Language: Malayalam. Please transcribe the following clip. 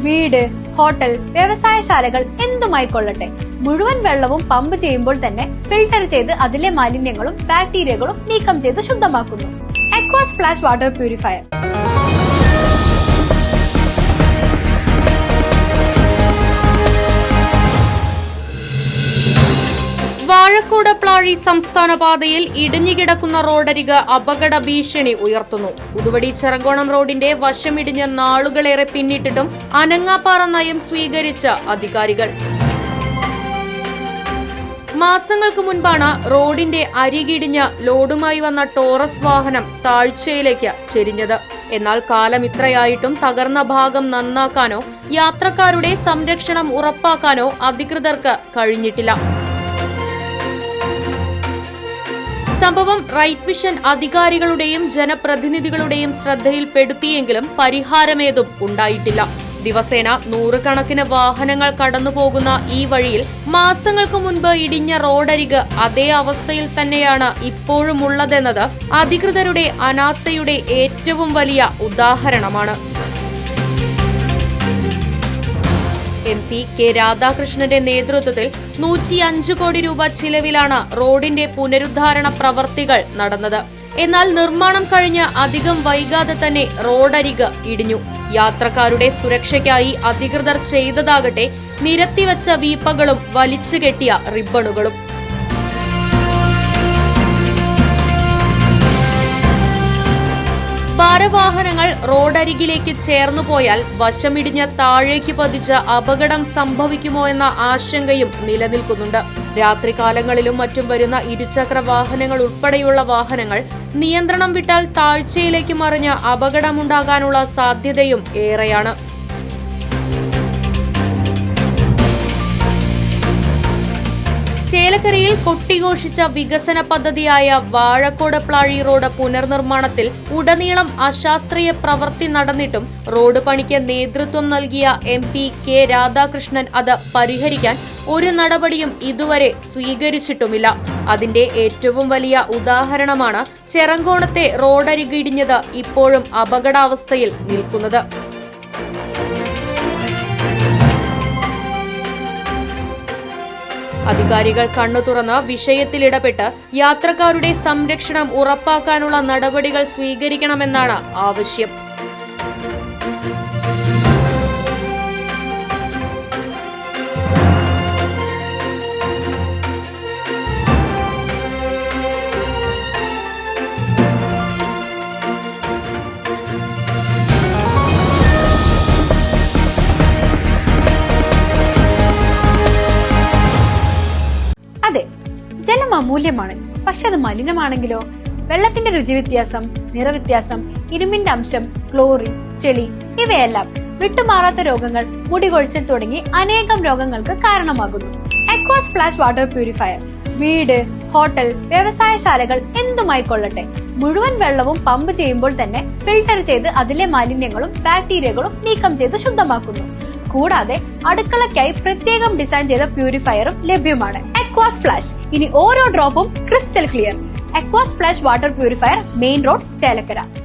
വീട്, ഹോട്ടൽ, വ്യവസായശാലകൾ എന്തുമായിക്കൊള്ളട്ടെ, മുഴുവൻ വെള്ളവും പമ്പ് ചെയ്യുമ്പോൾ തന്നെ ഫിൽട്ടർ ചെയ്ത് അതിലെ മാലിന്യങ്ങളും ബാക്ടീരിയകളും നീക്കം ചെയ്ത് ശുദ്ധമാക്കുന്നു. Aquas flash water purifier. Vazhakkode Plazhi സംസ്ഥാന പാതയിൽ ഇടിഞ്ഞുകിടക്കുന്ന റോഡരിക് അപകട ഭീഷണി ഉയർത്തുന്നു. പുതുവടി ചെറങ്കോണം റോഡിന്റെ വശമിടിഞ്ഞ് നാളുകളേറെ പിന്നിട്ടിട്ടും അനങ്ങാപ്പാറ നയം സ്വീകരിച്ച അധികാരികൾ. മാസങ്ങൾക്ക് മുൻപാണ് റോഡിന്റെ അരികിടിഞ്ഞ ലോഡുമായി വന്ന ടോറസ് വാഹനം താഴ്ചയിലേക്ക് ചെരിഞ്ഞത്. എന്നാൽ കാലം ഇത്രയായിട്ടും തകർന്ന ഭാഗം നന്നാക്കാനോ യാത്രക്കാരുടെ സംരക്ഷണം ഉറപ്പാക്കാനോ അധികൃതർക്ക് കഴിഞ്ഞിട്ടില്ല. സംഭവം റൈറ്റ് വിഷൻ അധികാരികളുടെയും ജനപ്രതിനിധികളുടെയും ശ്രദ്ധയിൽപ്പെടുത്തിയെങ്കിലും പരിഹാരമേതും ഉണ്ടായിട്ടില്ല. ദിവസേന നൂറുകണക്കിന് വാഹനങ്ങൾ കടന്നുപോകുന്ന ഈ വഴിയിൽ മാസങ്ങൾക്ക് മുൻപ് ഇടിഞ്ഞ റോഡരിക് അതേ അവസ്ഥയിൽ തന്നെയാണ് ഇപ്പോഴും ഉള്ളതെന്നത് അധികൃതരുടെ അനാസ്ഥയുടെ ഏറ്റവും വലിയ ഉദാഹരണമാണ്. MP കെ രാധാകൃഷ്ണന്റെ നേതൃത്വത്തിൽ 105 കോടി രൂപ ചിലവിലാണ് റോഡിന്റെ പുനരുദ്ധാരണ പ്രവർത്തികൾ നടന്നത്. എന്നാൽ നിർമ്മാണം കഴിഞ്ഞ് അധികം വൈകാതെ തന്നെ റോഡരിക് ഇടിഞ്ഞു. യാത്രക്കാരുടെ സുരക്ഷയ്ക്കായി അധികൃതർ ചെയ്തതാകട്ടെ നിരത്തിവച്ച വീപ്പകളും വലിച്ചുകെട്ടിയ റിബണുകളും. ഭാരവാഹനങ്ങൾ റോഡരികിലേക്ക് ചേർന്നുപോയാൽ വശമിടിഞ്ഞ് താഴേക്ക് പതിച്ച് അപകടം സംഭവിക്കുമോ എന്ന ആശങ്കയും നിലനിൽക്കുന്നുണ്ട്. രാത്രികാലങ്ങളിലും മറ്റും വരുന്ന ഇരുചക്ര വാഹനങ്ങൾ ഉൾപ്പെടെയുള്ള വാഹനങ്ങൾ നിയന്ത്രണം വിട്ടാൽ താഴ്ചയിലേക്ക് മറിഞ്ഞ് അപകടമുണ്ടാകാനുള്ള സാധ്യതയും ഏറെയാണ്. ചേലക്കരയിൽ കൊട്ടിഘോഷിച്ച വികസന പദ്ധതിയായ വാഴക്കോട് പ്ലാഴി റോഡ് പുനർനിർമ്മാണത്തിൽ ഉടനീളം അശാസ്ത്രീയ പ്രവൃത്തി നടന്നിട്ടും റോഡ് പണിക്ക് നേതൃത്വം നൽകിയ MP കെ രാധാകൃഷ്ണൻ അത് പരിഹരിക്കാൻ ഒരു നടപടിയും ഇതുവരെ സ്വീകരിച്ചിട്ടുമില്ല. അതിന്റെ ഏറ്റവും വലിയ ഉദാഹരണമാണ് ചെറങ്കോണത്തെ റോഡരിക് ഇടിഞ്ഞത് ഇപ്പോഴും അപകടാവസ്ഥയിൽ നിൽക്കുന്നത്. അധികാരികൾ കണ്ണു തുറന്ന് വിഷയത്തിലിടപെട്ട് യാത്രക്കാരുടെ സംരക്ഷണം ഉറപ്പാക്കാനുള്ള നടപടികൾ സ്വീകരിക്കണമെന്നാണ് ആവശ്യം. അതെ, ജലം അമൂല്യമാണ്. പക്ഷെ അത് മലിനമാണെങ്കിലോ? വെള്ളത്തിന്റെ രുചി വ്യത്യാസം, നിറവ്യത്യാസം, ഇരുമ്പിന്റെ അംശം, ക്ലോറിൻ, ചെളി ഇവയെല്ലാം വിട്ടുമാറാത്ത രോഗങ്ങൾ, മുടികൊഴിച്ചിൽ തുടങ്ങി അനേകം രോഗങ്ങൾക്ക് കാരണമാകുന്നു. അക്വാസ് ഫ്ലാഷ് വാട്ടർ പ്യൂരിഫയർ. വീട്, ഹോട്ടൽ, വ്യവസായശാലകൾ എന്തുമായിക്കൊള്ളട്ടെ, മുഴുവൻ വെള്ളവും പമ്പ് ചെയ്യുമ്പോൾ തന്നെ ഫിൽട്ടർ ചെയ്ത് അതിലെ മാലിന്യങ്ങളും ബാക്ടീരിയകളും നീക്കം ചെയ്ത് ശുദ്ധമാക്കുന്നു. കൂടാതെ അടുക്കളയ്ക്കായി പ്രത്യേകം ഡിസൈൻ ചെയ്ത പ്യൂരിഫയറും ലഭ്യമാണ്. Aquas flash. ഇനി ഓരോ ഡ്രോപ്പും crystal clear. Aquas flash water purifier, main road, Chelakkara.